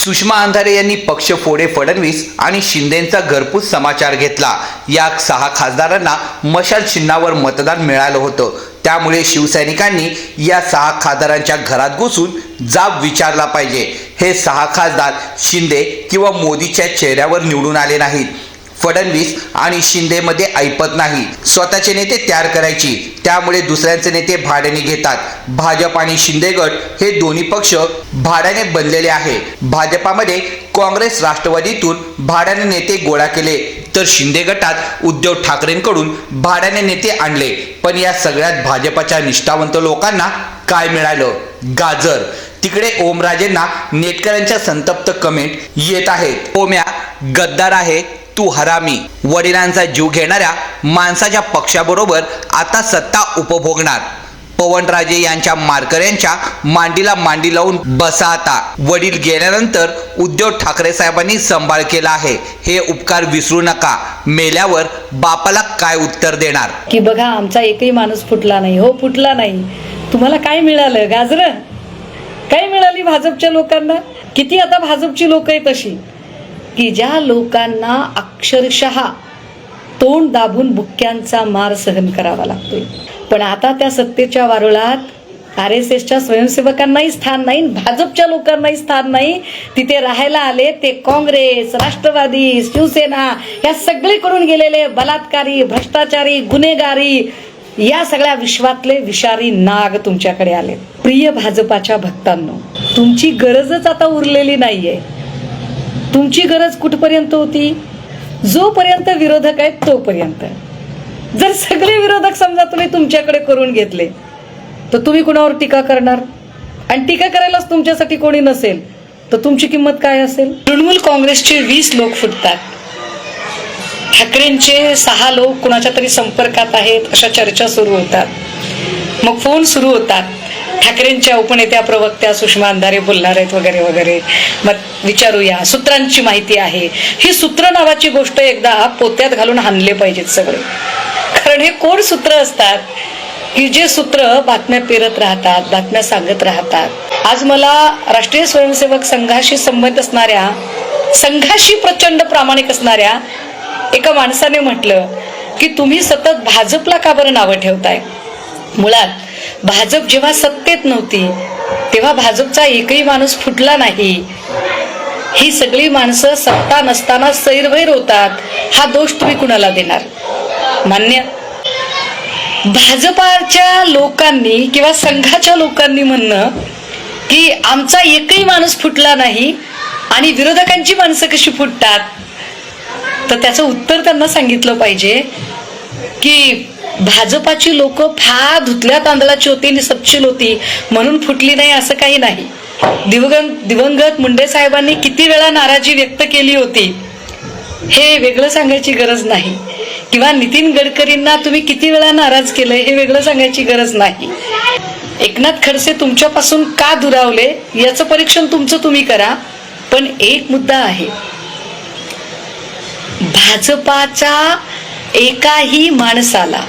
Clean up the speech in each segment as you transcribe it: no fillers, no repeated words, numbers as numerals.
सुषमा अंधारे यांनी पक्ष फोडे फडणवीस आणि शिंदेंचा घरपूस समाचार घेतला। या 6 खासदारांना मशाल चिन्हावर मतदान मिळालं होतं, त्यामुळे शिवसैनिकांनी या 6 खासदारांच्या घरात घुसून जाब विचारला पाहिजे। हे 6 खासदार शिंदे किंवा मोदीच्या चेहऱ्यावर निवडून आले नाहीत। फडणवीस आणि शिंदे मध्ये ऐपत नाही, स्वतःचे नेते तयार करायची, त्यामुळे दुसऱ्यांचे नेते भाड्याने घेतात। भाजप आणि शिंदे गट हे दोन्ही पक्ष भाड्याने बनलेले आहे। भाजपामध्ये काँग्रेस राष्ट्रवादीतून भाड्याने नेते गोळा केले, तर शिंदे गटात उद्धव ठाकरेंकडून भाड्याने नेते आणले। पण या सगळ्यात भाजपच्या निष्ठावंत लोकांना काय मिळालं? गाजर। तिकडे ओमराजेंना नेटकऱ्यांच्या संतप्त कमेंट येत आहेत। ओम्या गद्दार आहे, तू हरामी। वडिलांचा जीव घेणाऱ्या माणसाच्या पक्षाबरोबर आता सत्ता उपभोगणार। पवनराजे यांच्या मारकऱ्यांच्या मांडीला मांडी लावून बसा आता। वडील गेल्यानंतर उद्धव ठाकरे साहेबांनी सांभाळ केला आहे, हे उपकार विसरू नका। मेल्यावर बापाला काय उत्तर देणार? की बघा आमचा एकही माणूस फुटला नाही, हो फुटला नाही। तुम्हाला काय मिळालं? गाजरं काय मिळाली भाजपच्या लोकांना? किती आता भाजपची लोक आहेत अशी की ज्या लोकांना अक्षरशः तोंड दाबून बुक्क्यांचा मार सहन करावा लागतोय। पण आता त्या सत्तेच्या वारुळात RSSच्या स्वयंसेवकांनाही स्थान नाही, भाजपच्या लोकांनाही स्थान नाही। तिथे राहायला आले ते काँग्रेस, राष्ट्रवादी, शिवसेना या सगळीकडून गेलेले बलात्कारी, भ्रष्टाचारी, गुन्हेगारी या सगळ्या विश्वातले विषारी नाग तुमच्याकडे आले। प्रिय भाजपाच्या भक्तांनो, तुमची गरजच आता उरलेली नाहीये। तुमची गरज कुठपर्यंत होती? जोपर्यंत विरोधक आहेत तोपर्यंत। जर सगळे विरोधक समजा तुम्ही तुमच्याकडे करून घेतले तर तुम्ही कुणावर टीका करणार? आणि टीका करायलाच तुमच्यासाठी कोणी नसेल तर तुमची किंमत काय असेल? तृणमूल काँग्रेसचे 20 लोक फुटतात, ठाकरेंचे 6 लोक कुणाच्या तरी संपर्कात आहेत अशा चर्चा सुरू होतात। मग फोन सुरू होतात, ठाकरेंच्या उपनेत्या प्रवक्त्या सुषमा अंधारे बोलणार आहेत वगैरे वगैरे। मग विचारूया, सूत्रांची माहिती आहे। ही सूत्र नावाची गोष्ट एकदा पोत्यात घालून हाणले पाहिजेत सगळे, कारण हे कोण सूत्र असतात की जे सूत्र बातम्या पेरत राहतात, बातम्या सांगत राहतात। आज मला राष्ट्रीय स्वयंसेवक संघाशी संबंध असणाऱ्या, संघाशी प्रचंड प्रामाणिक असणाऱ्या एका माणसाने म्हटलं की तुम्ही सतत भाजपला का बरं नावं ठेवताय? मुळात भाजप जेव्हा सत्तेत नव्हती तेव्हा भाजपचा एकही माणूस फुटला नाही। ही सगळी माणसं सत्ता नसताना सैरभैर होतात, हा दोष तुम्ही कुणाला देणार? मान्य भाजपाच्या लोकांनी किंवा संघाच्या लोकांनी म्हणणं की आमचा एकही माणूस फुटला नाही आणि विरोधकांची माणसं कशी फुटतात, तर त्याचं उत्तर त्यांना सांगितलं पाहिजे की भाजपाची लोक फार धुतल्या तांदळाची होती आणि सपशील होती म्हणून फुटली नाही असं काही नाही। दिवंगत मुंडे साहेबांनी किती वेळा नाराजी व्यक्त केली होती हे वेगळं सांगायची गरज नाही, किंवा नितीन गडकरींना तुम्ही किती वेळा नाराज केलंय हे वेगळं सांगायची गरज नाही। एकनाथ खडसे तुमच्यापासून का दुरावले याचं परीक्षण तुमचं तुम्ही करा। पण एक मुद्दा आहे, भाजपाच्या एकाही माणसाला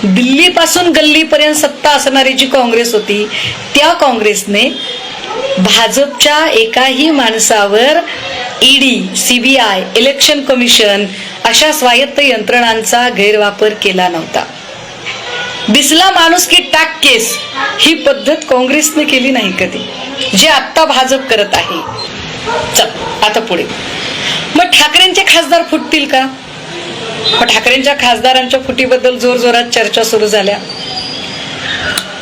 दिल्लीपासून गल्लीपर्यंत सत्ता असणारी जी काँग्रेस होती त्या काँग्रेसने भाजपच्या एकाही माणसावर ED, CBI, इलेक्शन कमिशन अशा स्वायत्त यंत्रणांचा गैरवापर केला नव्हता। दिसला माणूस की टाक केस ही पद्धत काँग्रेसने केली नाही कधी, जे आता भाजप करत आहे। चल आता पुढे, मग ठाकरेंचे खासदार फुटतील का? मग ठाकरेंच्या खासदारांच्या फुटीबद्दल जोरजोरात चर्चा सुरू झाल्या।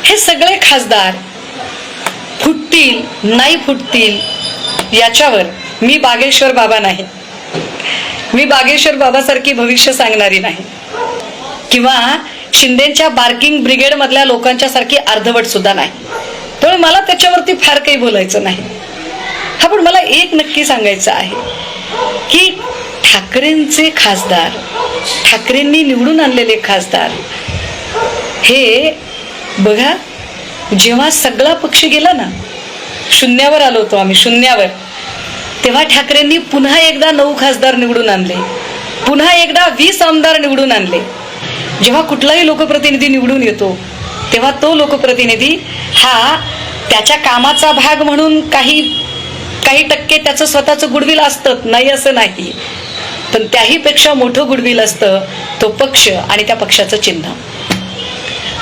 हे सगळे खासदार फुटतील नाही फुटतील याच्यावर मी बागेश्वर बाबा नाही, मी बागेश्वर बाबासारखी भविष्य सांगणारी नाही, किंवा शिंदेच्या बार्किंग ब्रिगेड मधल्या लोकांच्या सारखी अर्धवट सुद्धा नाही। त्यामुळे मला त्याच्यावरती फार काही बोलायचं नाही। हा, पण मला एक नक्की सांगायचं आहे की ठाकरेंचे खासदार, ठाकरेंनी निवडून आणलेले खासदार हे बघा, जेव्हा सगळा पक्ष गेला ना, शून्यावर आलो होतो आम्ही, शून्यावर, तेव्हा ठाकरेंनी पुन्हा एकदा 9 खासदार निवडून आणले, पुन्हा एकदा 20 आमदार निवडून आणले। जेव्हा कुठलाही लोकप्रतिनिधी निवडून येतो तेव्हा तो लोकप्रतिनिधी हा त्याच्या कामाचा भाग म्हणून काही काही टक्के त्याचं स्वतःचं गुडविल असतं, नाही असं नाही, पण त्याही पेक्षा मोठं गुडविल असतं तो पक्ष आणि त्या पक्षाचं चिन्ह.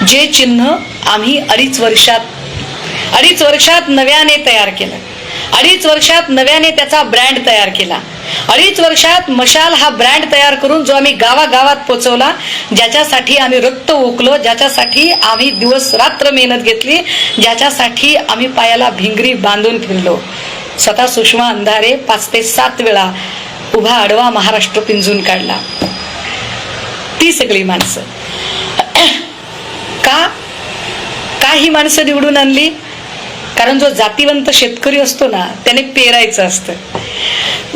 जे चिन्ह आम्ही 2.5 वर्षात नव्याने तयार केलं, 2.5 वर्षात नव्याने त्याचा ब्रँड तयार केला, 2.5 वर्षात मशाल हा ब्रँड तयार करून जो आम्ही गावागावात पोचवला, ज्याच्यासाठी आम्ही रक्त ओकलो, ज्याच्यासाठी आम्ही दिवस रात्र मेहनत घेतली, ज्याच्यासाठी आम्ही पायाला भिंगरी बांधून फिरलो. स्वतः सुषमा अंधारे 5 ते 7 वेळा उभा आडवा महाराष्ट्र पिंजून काढला. ती सगळी माणसं का ही माणसं निवडून आणली? कारण जो जातीवंत शेतकरी असतो ना, त्याने पेरायचं असतं.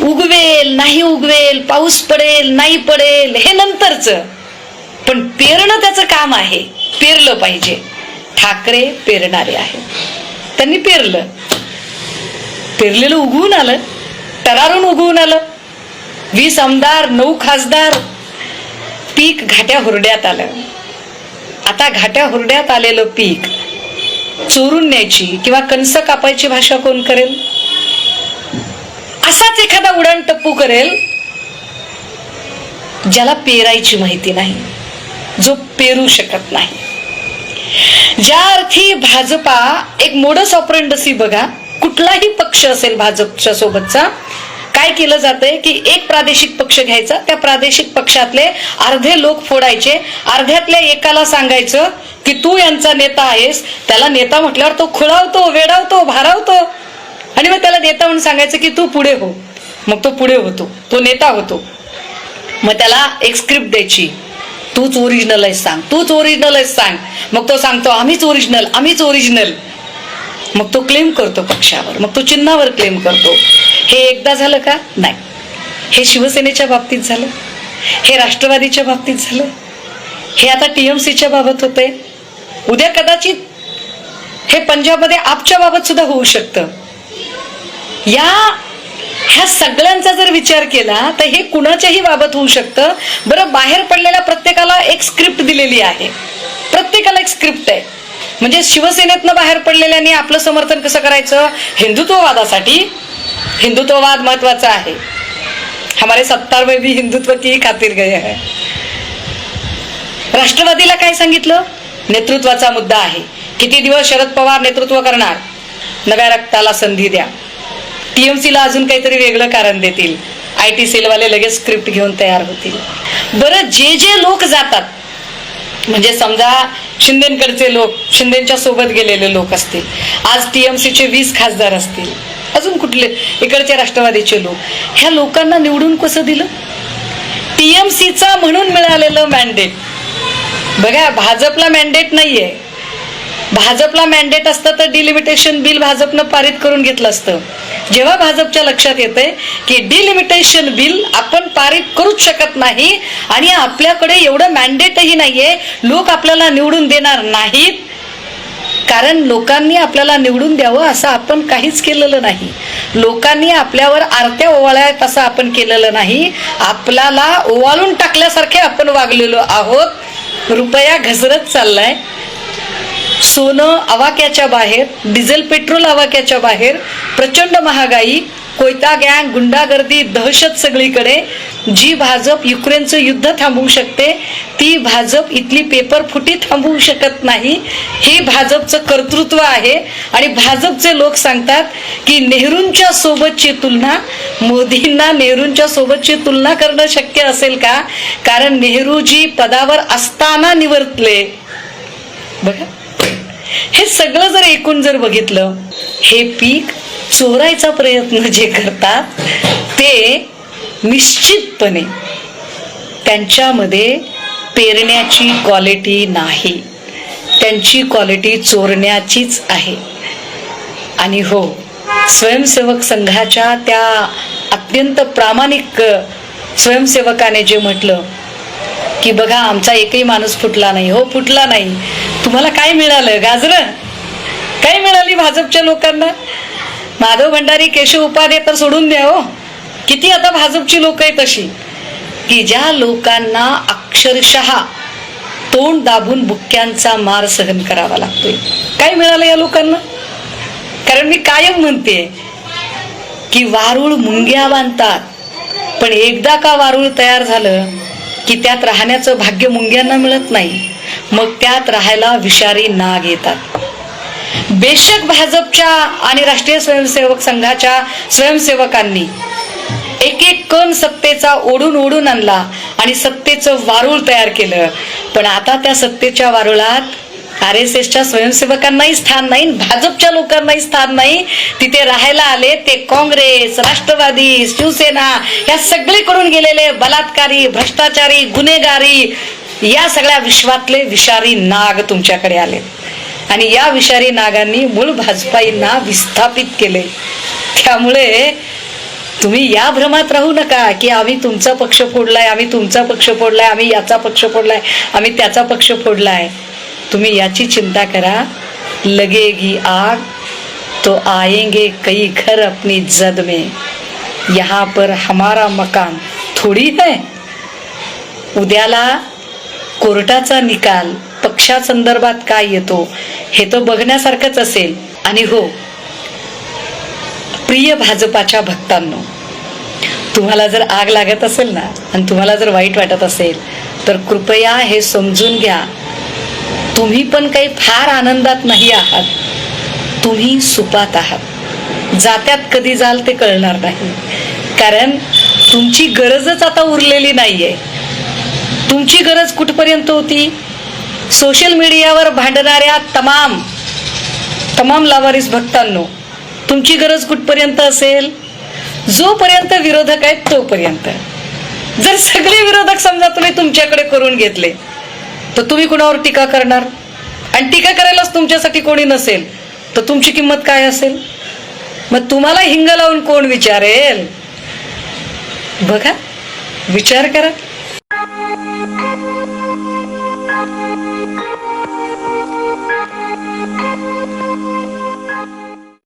उगवेल नाही उगवेल, पाऊस पडेल नाही पडेल हे नंतरचं, पण पेरणं त्याचं काम आहे, पेरलं पाहिजे. ठाकरे पेरणारे आहेत, त्यांनी पेरलं, पेरलेलं उगवून आलं, टरारून उगवून आलं. 20 आमदार, 9 खासदार, पीक घाट्या हुरड्यात आलं. आता घाट्या हुरड्यात आलेलं पीक चोरून न्यायची किंवा कणस कापायची भाषा कोण करेल? असाच एखादा उडाण टप्पू करेल ज्याला पेरायची माहिती नाही, जो पेरू शकत नाही. ज्या अर्थी भाजपा एक मोडस ऑपरेंडसी, बघा कुठलाही पक्ष असेल भाजपच्या सोबतचा, काय केलं जातंय की एक प्रादेशिक पक्ष घ्यायचा, त्या प्रादेशिक पक्षातले अर्धे लोक फोडायचे, अर्ध्यातल्या एकाला सांगायचं की तू यांचा नेता आहेस. त्याला नेता म्हटल्यावर तो खुळावतो, वेडावतो, भारावतो, आणि मग त्याला नेता म्हणून सांगायचं की तू पुढे हो. मग तो पुढे होतो, तो नेता होतो. मग त्याला एक स्क्रिप्ट द्यायची, तूच ओरिजिनल आहेस सांग, तूच ओरिजिनल आहेस सांग. मग तो सांगतो आम्हीच ओरिजिनल, आम्हीच ओरिजिनल. मग तो क्लेम करतो पक्षावर, मग तो चिन्हावर क्लेम करतो. हे एकदा झालं का? नाही. हे शिवसेनेच्या बाबतीत झालं, हे राष्ट्रवादीच्या बाबतीत झालं, हे आता TMCच्या बाबत होतंय, उद्या कदाचित हे पंजाबमध्ये आपच्या बाबत सुद्धा होऊ शकतं. ह्या सगळ्यांचा जर विचार केला तर हे कुणाच्याही बाबत होऊ शकतं. बरं, बाहेर पडलेल्या प्रत्येकाला एक स्क्रिप्ट दिलेली आहे, प्रत्येकाला एक स्क्रिप्ट आहे. म्हणजे शिवसेनेतनं बाहेर पडलेल्यांनी आपलं समर्थन कसं करायचं? हिंदुत्ववादासाठी. हिंदुत्ववाद महत्वाचा आहे. हमारे 70 में भी हिंदुत्व की खातिर गए हैं. राष्ट्रवादीला काय सांगितलं? नेतृत्वाचा मुद्दा आहे. किती दिवस शरद पवार नेतृत्व करणार? नव्या रक्ताला संधी द्या. TMCला अजून काहीतरी वेगळं कारण देतील. IT सेलवाले लगेच स्क्रिप्ट घेऊन तयार होतील. बरं, जे लोक जातात, म्हणजे समजा शिंदेकडचे लोक, शिंदेच्या सोबत गेलेले लोक असतील, आज TMCचे 20 खासदार असतील, अजून कुठले इकडचे राष्ट्रवादीचे लोक, ह्या लोकांना निवडून कसं दिलं? TMCचा म्हणून मिळालेलं मॅन्डेट. बघा, भाजपला मॅन्डेट नाहीये. भाजपला मॅन्डेट असतं तर डिलिमिटेशन बिल भाजपनं पारित करून घेतलं असतं. जेव्हा भाजपच्या लक्षात येतंय की डिलिमिटेशन बिल आपण पारित करूच शकत नाही आणि आपल्याकडे एवढं मॅन्डेटही नाहीये, लोक आपल्याला निवडून देणार नाहीत, कारण लोकांनी आपल्याला निवडून द्यावं असं आपण काहीच केलेलं नाही. लोकांनी आपल्यावर आरत्या ओवाळ्यात असं आपण केलेलं नाही. आपल्याला ओवाळून टाकल्यासारखे आपण वागलेलो आहोत. रुपया घसरत चाललाय, सोनं आवाक्याच्या बाहेर, डिझेल पेट्रोल आवाक्याच्या बाहेर, प्रचंड महागाई, कोयता गँग, गुंडागर्दी, दहशत सगळीकडे. जी भाजप युक्रेनचं युद्ध थांबवू शकते, ती भाजप इथली पेपर फुटी थांबवू शकत नाही. हे भाजपचं कर्तृत्व आहे. आणि भाजपचे लोक सांगतात की नेहरूंच्या सोबतची तुलना, मोदींना नेहरूंच्या सोबतची तुलना करणं शक्य असेल का? कारण नेहरूजी पदावर असताना निवर्तले. बघा, हे सगळं जर एकूण जर बघितलं, हे पीक चोरायचा प्रयत्न जे करतात ते निश्चितपणे त्यांच्यामध्ये पेरण्याची क्वालिटी नाही, त्यांची क्वालिटी चोरण्याचीच आहे. आणि हो, स्वयंसेवक संघाच्या त्या अत्यंत प्रामाणिक स्वयंसेवकाने जे म्हटलं की बघा आमचा एकही माणूस फुटला नाही, हो फुटला नाही. तुम्हाला काय मिळालं? गाजरं काय मिळाली भाजपच्या लोकांना? माधव भंडारी, केशव उपाध्ये तर सोडून द्या हो. किती आता भाजपची लोक आहेत अशी की ज्या लोकांना अक्षरशः तोंड दाबून बुक्क्यांचा मार सहन करावा लागतोय. काय मिळालं या लोकांना? कारण मी कायम म्हणते की वारूळ मुंग्या बांधतात, पण एकदा का वारूळ तयार झालं की त्यात राहण्याचं भाग्य मुंग्यांना मिळत नाही, मग त्यात राहायला विषारी नाग येतात. बेशक भाजपच्या आणि राष्ट्रीय स्वयंसेवक संघाच्या स्वयंसेवकांनी एक एक कण सत्तेचा ओढून ओढून आणला आणि सत्तेचं वारूळ तयार केलं, पण आता त्या सत्तेच्या वारुळात RSSच्या स्वयंसेवकांनाही स्थान नाही, भाजपच्या लोकांनाही स्थान नाही. तिथे राहायला आले ते काँग्रेस, राष्ट्रवादी, शिवसेना या सगळीकडून गेलेले बलात्कारी, भ्रष्टाचारी, गुन्हेगारी या सगळ्या विश्वातले विषारी नाग तुमच्याकडे आले आणि या विषारी नागांनी मूळ भाजपाईंना विस्थापित केले. त्यामुळे तुम्ही या भ्रमात राहू नका की आम्ही तुमचा पक्ष फोडलाय, आम्ही तुमचा पक्ष फोडलाय, आम्ही याचा पक्ष फोडलाय, आम्ही त्याचा पक्ष फोडलाय. तुम्ही याची चिंता करा. लगेगी आग तो आएंगे कई घर अपनी जद में, यहाँ पर हमारा मकान थोडी है. उद्याला कोर्टाचा निकाल पक्षासंदर्भात काय येतो हे तर बघण्यासारखंच असेल. आणि हो प्रिय भाजपाच्या भक्तांनो, तुम्हाला जर आग लागत असेल ना आणि तुम्हाला जर वाईट वाटत असेल तर कृपया हे समजून घ्या, तुम्ही पण काही फार आनंदात नाही आहात, तुम्ही सुपात आहात. जात्यात कधी जाल ते कळणार नाही, कारण तुमची गरजच आता उरलेली नाहीये. तुमची गरज कुठपर्यंत होती? सोशल मीडियावर भांडणाऱ्या तमाम लावारिस भक्तांनो, तुमची गरज कुठपर्यंत असेल? जोपर्यंत विरोधक आहेत तोपर्यंत. जर सगळे विरोधक समजा तुम्ही तुमच्याकडे करून घेतले तर तुम्ही कुणावर टीका करणार? आणि टीका करायलाच तुमच्यासाठी कोणी नसेल तर तुमची किंमत काय असेल? मग तुम्हाला हिंग लावून कोण विचारेल? बघा, विचार करा.